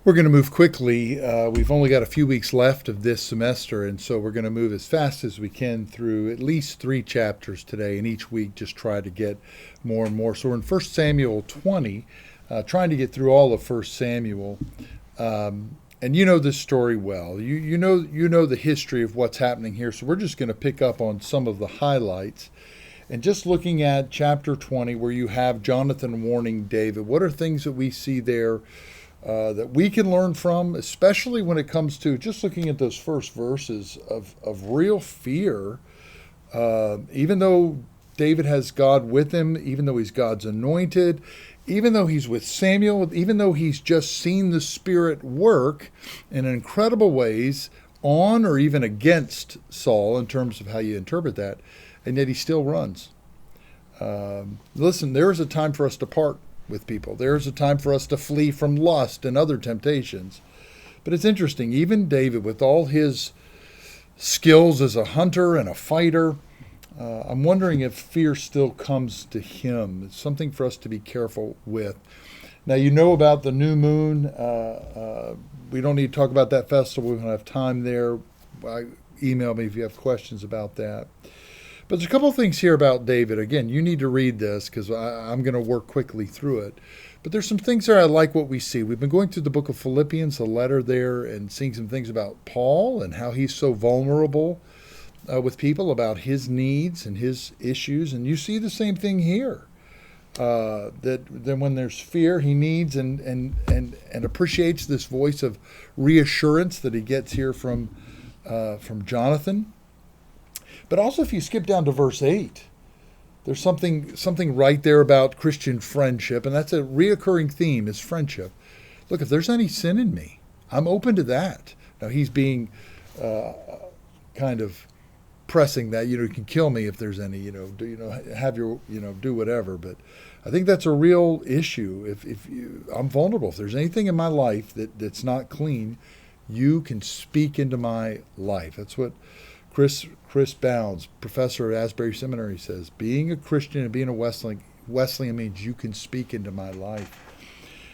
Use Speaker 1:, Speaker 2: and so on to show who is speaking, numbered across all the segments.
Speaker 1: We're going to move quickly. We've only got a few weeks left of this semester, and so we're going to move as fast as we can through at least 3 chapters today, and each week just try to get more and more. So we're in 1 Samuel 20, trying to get through all of 1 Samuel. And you know this story well. You know the history of what's happening here, so we're just going to pick up on some of the highlights. And just looking at chapter 20, where you have Jonathan warning David, what are things that we see there that we can learn from, especially when it comes to just looking at those first verses of real fear, even though David has God with him, even though he's God's anointed, even though he's with Samuel, even though he's just seen the Spirit work in incredible ways on or even against Saul in terms of how you interpret that, and yet he still runs. Listen, there is a time for us to part with people. There's a time for us to flee from lust and other temptations. But it's interesting, even David, with all his skills as a hunter and a fighter, I'm wondering if fear still comes to him. It's something for us to be careful with. Now, you know about the new moon. We don't need to talk about that festival. We don't have time there. Email me if you have questions about that. But there's a couple of things here about David. Again, you need to read this because I'm going to work quickly through it. But there's some things there I like what we see. We've been going through the book of Philippians, the letter there, and seeing some things about Paul and how he's so vulnerable with people about his needs and his issues. And you see the same thing here. That when there's fear, he needs and appreciates this voice of reassurance that he gets here from Jonathan. But also, if you skip down to verse 8, there's something right there about Christian friendship, and that's a reoccurring theme, is friendship. Look, if there's any sin in me, I'm open to that. Now, he's being kind of pressing that, you can kill me if there's any, have your, do whatever. But I think that's a real issue. I'm vulnerable. If there's anything in my life that's not clean, you can speak into my life. That's what Chris Bounds, professor at Asbury Seminary, says. Being a Christian and being a Wesleyan means you can speak into my life.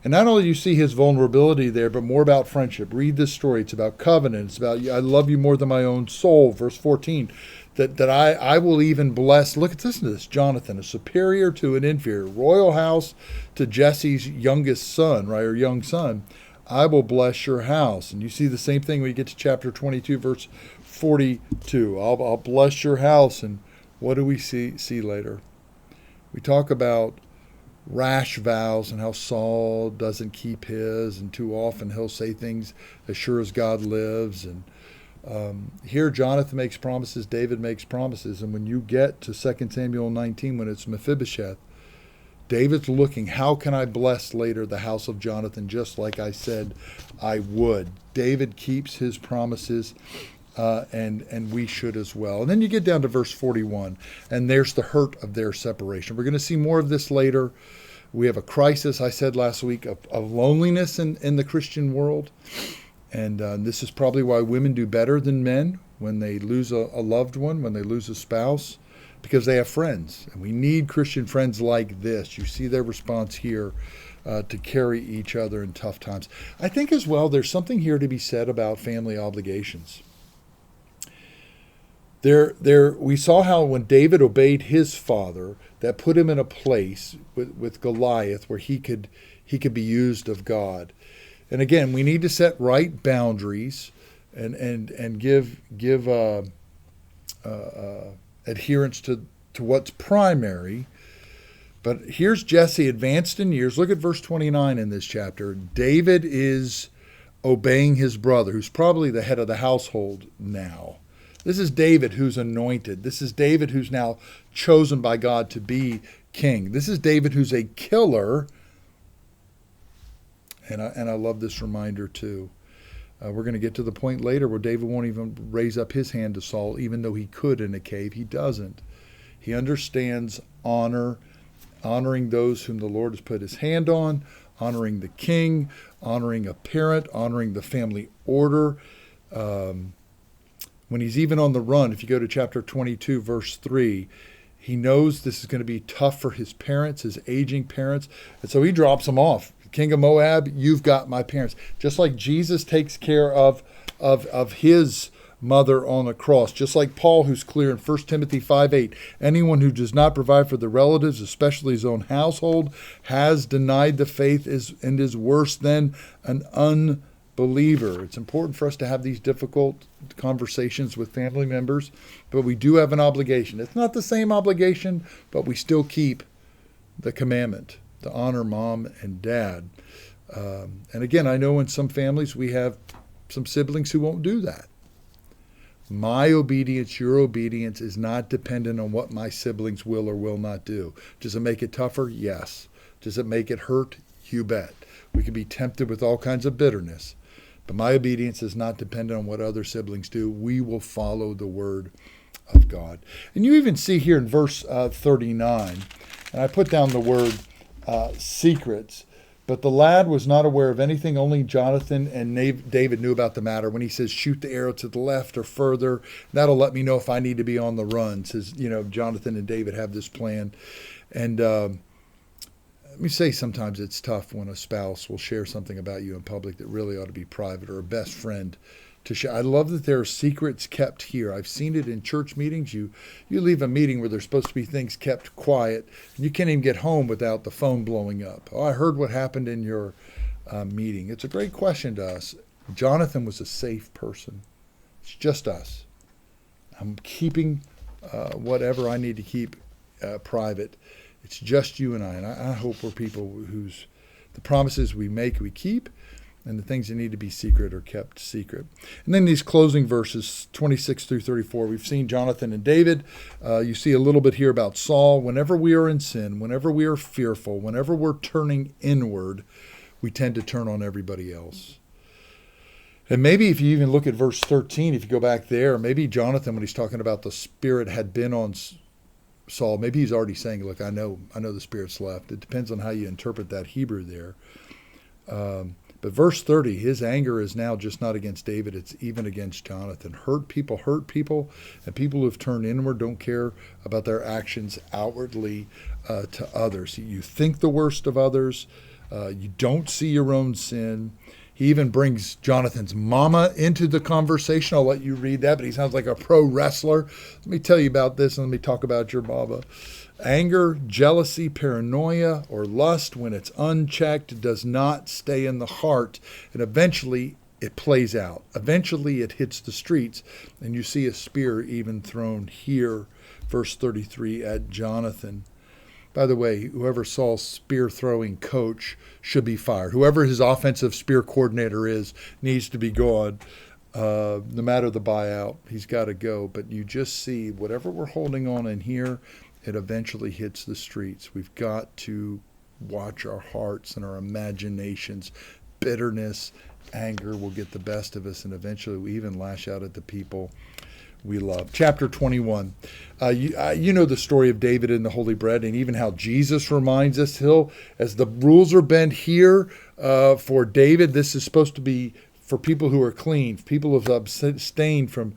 Speaker 1: And not only do you see his vulnerability there, but more about friendship. Read this story. It's about covenant. It's about, I love you more than my own soul. Verse 14, that I will even bless. Listen to this. Jonathan, a superior to an inferior, royal house to Jesse's youngest son, right, or young son. I will bless your house. And you see the same thing when you get to chapter 22, verse 42. I'll bless your house. And what do we see later? We talk about rash vows and how Saul doesn't keep his, and too often he'll say things as sure as God lives. And here Jonathan makes promises, David makes promises. And when you get to 2 Samuel 19, when it's Mephibosheth, David's looking, how can I bless later the house of Jonathan, just like I said I would. David keeps his promises, and we should as well. And then you get down to verse 41, and there's the hurt of their separation. We're going to see more of this later. We have a crisis, I said last week, of loneliness in the Christian world. And this is probably why women do better than men when they lose a loved one, when they lose a spouse, because they have friends. And we need Christian friends like this. You see their response here to carry each other in tough times. I think as well there's something here to be said about family obligations. We saw how when David obeyed his father, that put him in a place with Goliath where he could be used of God. And again, we need to set right boundaries and give adherence to what's primary. But here's Jesse, advanced in years. Look at verse 29 in this chapter. David is obeying his brother, who's probably the head of the household now. This is David who's anointed. This is David who's now chosen by God to be king. This is David who's a killer. And I love this reminder too. We're going to get to the point later where David won't even raise up his hand to Saul, even though he could in a cave. He doesn't. He understands honoring those whom the Lord has put his hand on, honoring the king, honoring a parent, honoring the family order. When he's even on the run, if you go to chapter 22, verse 3, he knows this is going to be tough for his parents, his aging parents. And so he drops them off. king of Moab, you've got my parents. Just like Jesus takes care of his mother on the cross. Just like Paul, who's clear in 1 Timothy 5:8, anyone who does not provide for the relatives, especially his own household, has denied the faith and is worse than an unbeliever. It's important for us to have these difficult conversations with family members, but we do have an obligation. It's not the same obligation, but we still keep the commandment to honor mom and dad. And again, I know in some families we have some siblings who won't do that. My obedience, your obedience, is not dependent on what my siblings will or will not do. Does it make it tougher? Yes. Does it make it hurt? You bet. We can be tempted with all kinds of bitterness. But my obedience is not dependent on what other siblings do. We will follow the word of God. And you even see here in verse 39, and I put down the word secrets. But the lad was not aware of anything. Only Jonathan and David knew about the matter. When he says, shoot the arrow to the left or further, that'll let me know if I need to be on the run. Says, Jonathan and David have this plan. And let me say, sometimes it's tough when a spouse will share something about you in public that really ought to be private, or a best friend to share. I love that there are secrets kept here. I've seen it in church meetings. You leave a meeting where there's supposed to be things kept quiet, and you can't even get home without the phone blowing up. Oh, I heard what happened in your meeting. It's a great question to us. Jonathan was a safe person. It's just us. I'm keeping whatever I need to keep private. It's just you and I. And I hope we're people whose the promises we make, we keep, and the things that need to be secret are kept secret. And then these closing verses, 26 through 34, we've seen Jonathan and David. You see a little bit here about Saul. Whenever we are in sin, whenever we are fearful, whenever we're turning inward, we tend to turn on everybody else. And maybe if you even look at verse 13, if you go back there, maybe Jonathan, when he's talking about the Spirit had been on Saul, maybe he's already saying, look, I know the Spirit's left. It depends on how you interpret that Hebrew there. But verse 30, his anger is now just not against David, it's even against Jonathan. Hurt people, and people who have turned inward don't care about their actions outwardly to others. You think the worst of others, you don't see your own sin. He even brings Jonathan's mama into the conversation. I'll let you read that, but he sounds like a pro wrestler. Let me tell you about this, and let me talk about your mama. Anger, jealousy, paranoia, or lust, when it's unchecked, does not stay in the heart, and eventually it plays out. Eventually it hits the streets, and you see a spear even thrown here, verse 33, at Jonathan. By the way, whoever Saul's spear-throwing coach should be fired. Whoever his offensive spear coordinator is needs to be gone. No matter the buyout, he's got to go. But you just see whatever we're holding on in here, it eventually hits the streets. We've got to watch our hearts and our imaginations. Bitterness, anger will get the best of us, and eventually we even lash out at the people we love. Chapter 21. You know the story of David and the holy bread, and even how Jesus reminds us, as the rules are bent here for David, this is supposed to be for people who are clean, people who have abstained from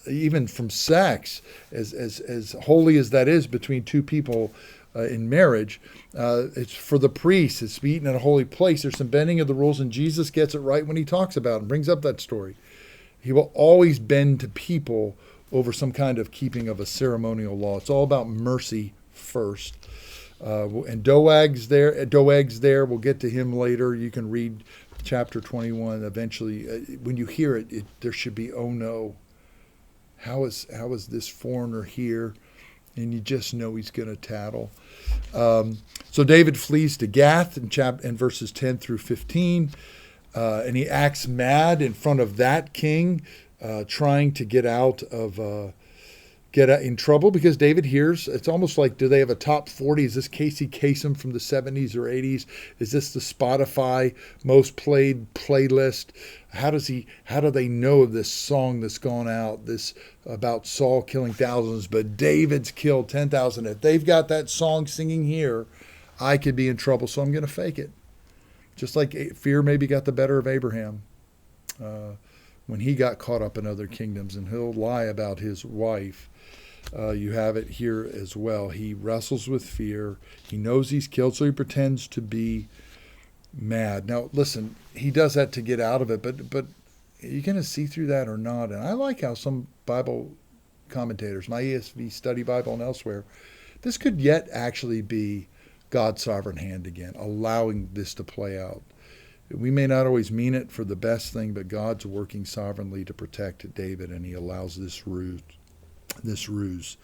Speaker 1: even from sex, as holy as that is between two people in marriage. It's for the priests. It's to be eaten in a holy place. There's some bending of the rules, and Jesus gets it right when he talks about it and brings up that story. He will always bend to people over some kind of keeping of a ceremonial law. It's all about mercy first. And Doeg's there. We'll get to him later. You can read chapter 21 eventually. When you hear it, there should be, oh no, how is this foreigner here? And you just know he's going to tattle. So David flees to Gath in verses 10 through 15. And he acts mad in front of that king, trying to get in trouble, because David hears. It's almost like, do they have a top 40? Is this Casey Kasem from the 70s or 80s? Is this the Spotify most played playlist? How do they know of this song that's gone out, this about Saul killing thousands, but David's killed 10,000? If they've got that song singing here, I could be in trouble, so I'm going to fake it. Just like fear maybe got the better of Abraham when he got caught up in other kingdoms, and he'll lie about his wife. You have it here as well. He wrestles with fear. He knows he's killed, so he pretends to be mad. Now, listen, he does that to get out of it, but are you going to see through that or not? And I like how some Bible commentators, my ESV Study Bible and elsewhere, this could yet actually be God's sovereign hand again, allowing this to play out. We may not always mean it for the best thing, but God's working sovereignly to protect David, and he allows this ruse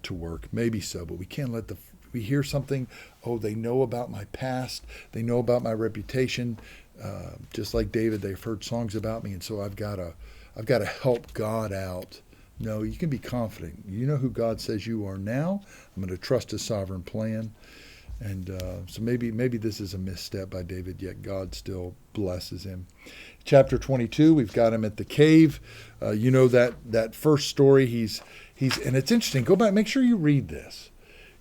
Speaker 1: to work. Maybe so, but we can't let we hear something, oh, they know about my past, they know about my reputation, just like David, they've heard songs about me, and so I've got to help God out. No, you can be confident. You know who God says you are now. I'm going to trust his sovereign plan. And so maybe this is a misstep by David, yet God still blesses him. Chapter 22, we've got him at the cave. You know that first story. He's and it's interesting. Go back, make sure you read this.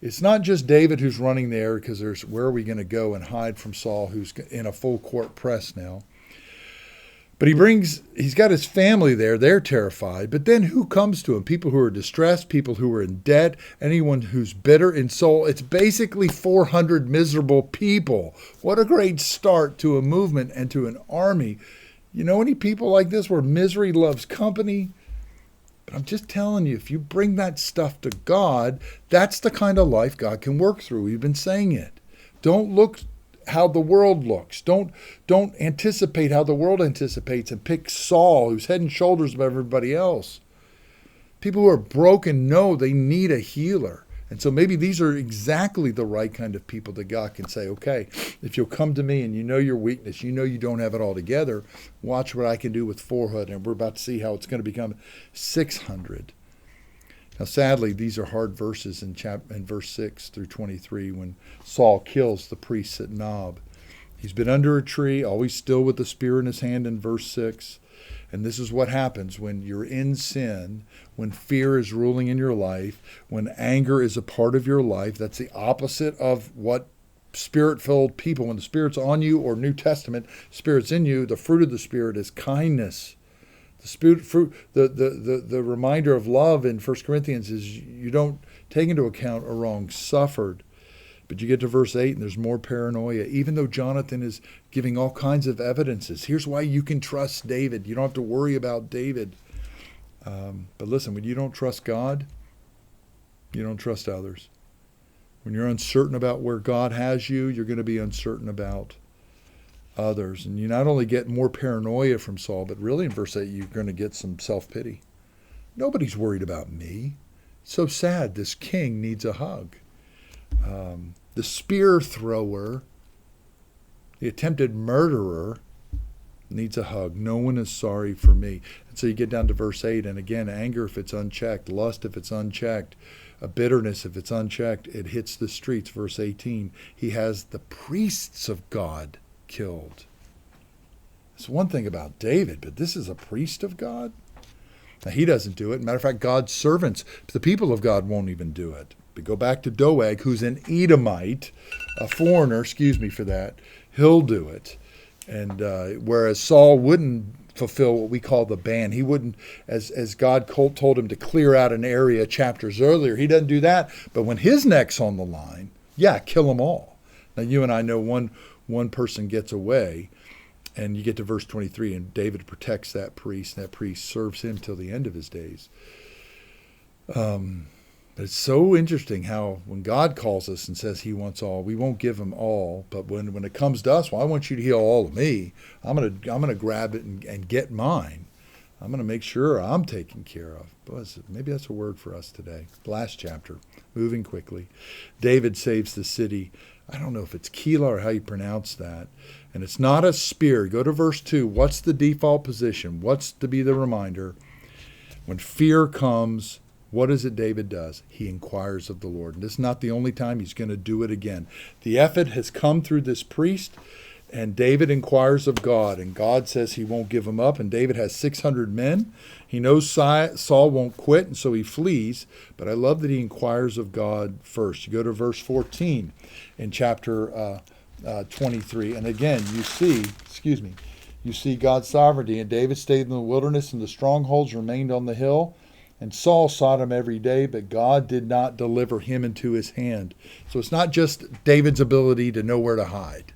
Speaker 1: It's not just David who's running there because there's where are we going to go and hide from Saul, who's in a full court press now. But he's got his family there. They're terrified. But then who comes to him? People who are distressed, people who are in debt, anyone who's bitter in soul. It's basically 400 miserable people. What a great start to a movement and to an army. You know any people like this where misery loves company? But I'm just telling you, if you bring that stuff to God, that's the kind of life God can work through. We've been saying it. Don't look how the world looks. Don't anticipate how the world anticipates and pick Saul, who's head and shoulders above everybody else. People who are broken know they need a healer. And so maybe these are exactly the right kind of people that God can say, okay, if you'll come to me and you know your weakness, you know you don't have it all together, watch what I can do with 400. And we're about to see how it's going to become 600. Now, sadly, these are hard verses in verse 6 through 23 when Saul kills the priests at Nob. He's been under a tree, always still with the spear in his hand in verse 6. And this is what happens when you're in sin, when fear is ruling in your life, when anger is a part of your life. That's the opposite of what Spirit-filled people, when the Spirit's on you, or New Testament, Spirit's in you, the fruit of the Spirit is kindness. The Spirit fruit, the reminder of love in 1 Corinthians is you don't take into account a wrong suffered. But you get to verse 8 and there's more paranoia, even though Jonathan is giving all kinds of evidences. Here's why you can trust David. You don't have to worry about David. But listen, when you don't trust God, you don't trust others. When you're uncertain about where God has you, you're going to be uncertain about others. And you not only get more paranoia from Saul, but really in verse 8, you're going to get some self-pity. Nobody's worried about me. It's so sad. This king needs a hug. The spear thrower, the attempted murderer, needs a hug. No one is sorry for me. And so you get down to verse 8, and again, anger if it's unchecked, lust if it's unchecked, a bitterness if it's unchecked, it hits the streets. Verse 18, he has the priests of God killed. It's one thing about David, but this is a priest of God? Now, he doesn't do it. Matter of fact, God's servants, the people of God, won't even do it. But go back to Doeg, who's an Edomite, a foreigner, excuse me for that. He'll do it. And whereas Saul wouldn't fulfill what we call the ban, he wouldn't, as God told him to clear out an area chapters earlier, he doesn't do that. But when his neck's on the line, yeah, kill them all. Now, you and I know one person gets away, and you get to verse 23, and David protects that priest, and that priest serves him till the end of his days. But it's so interesting how when God calls us and says he wants all, we won't give him all. But when it comes to us, well, I want you to heal all of me. I'm gonna grab it and get mine. I'm gonna make sure I'm taken care of. Maybe that's a word for us today. Last chapter, moving quickly. David saves the city. I don't know if it's Keilah or how you pronounce that. And it's not a spear. Go to verse 2. What's the default position? What's to be the reminder? When fear comes, what is it David does? He inquires of the Lord. And this is not the only time he's going to do it again. The effort has come through this priest, and David inquires of God. And God says he won't give him up. And David has 600 men. He knows Saul won't quit, and so he flees. But I love that he inquires of God first. You go to verse 14 in chapter 23. And again, you see God's sovereignty. And David stayed in the wilderness, and the strongholds remained on the hill. And Saul sought him every day, but God did not deliver him into his hand. So it's not just David's ability to know where to hide.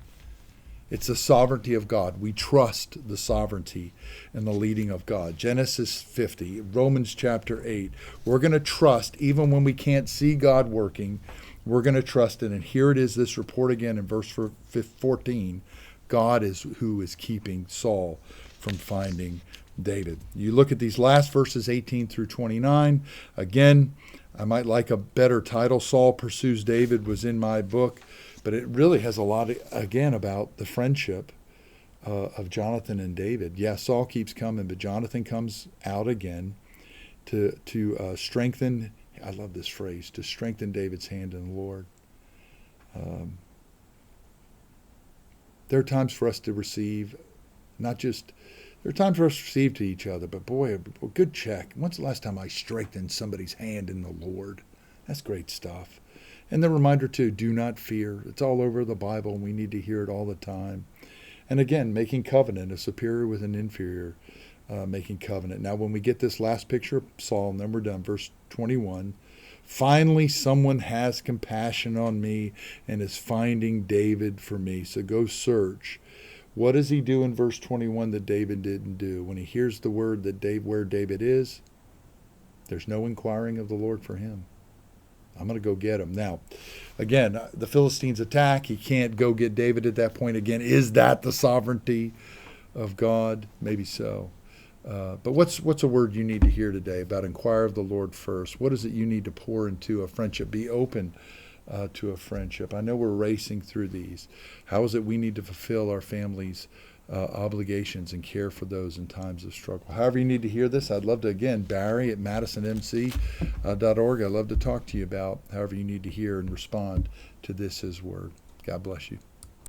Speaker 1: It's the sovereignty of God. We trust the sovereignty and the leading of God. Genesis 50, Romans chapter 8. We're going to trust even when we can't see God working. We're going to trust it. And here it is, this report again in verse 14. God is who is keeping Saul from finding David. You look at these last verses, 18 through 29. Again, I might like a better title. Saul Pursues David was in my book. But it really has a lot, again, about the friendship of Jonathan and David. Yeah, Saul keeps coming, but Jonathan comes out again to strengthen, I love this phrase, to strengthen David's hand in the Lord. There are times for us to receive, there are times for us to receive to each other, but boy, a good check. When's the last time I strengthened somebody's hand in the Lord? That's great stuff. And the reminder, too, do not fear. It's all over the Bible, and we need to hear it all the time. And again, making covenant, a superior with an inferior, making covenant. Now, when we get this last picture of Saul, and then we're done, verse 21, finally someone has compassion on me and is finding David for me. So go search. What does he do in verse 21 that David didn't do? When he hears the word that where David is, there's no inquiring of the Lord for him. I'm going to go get him. Now, again, the Philistines attack. He can't go get David at that point again. Is that the sovereignty of God? Maybe so. But what's a word you need to hear today about inquire of the Lord first? What is it you need to pour into a friendship? Be open to a friendship. I know we're racing through these. How is it we need to fulfill our family's obligations and care for those in times of struggle? However you need to hear this, I'd love to, again, Barry at madisonmc.org. I'd love to talk to you about however you need to hear and respond to this, his word. God bless you.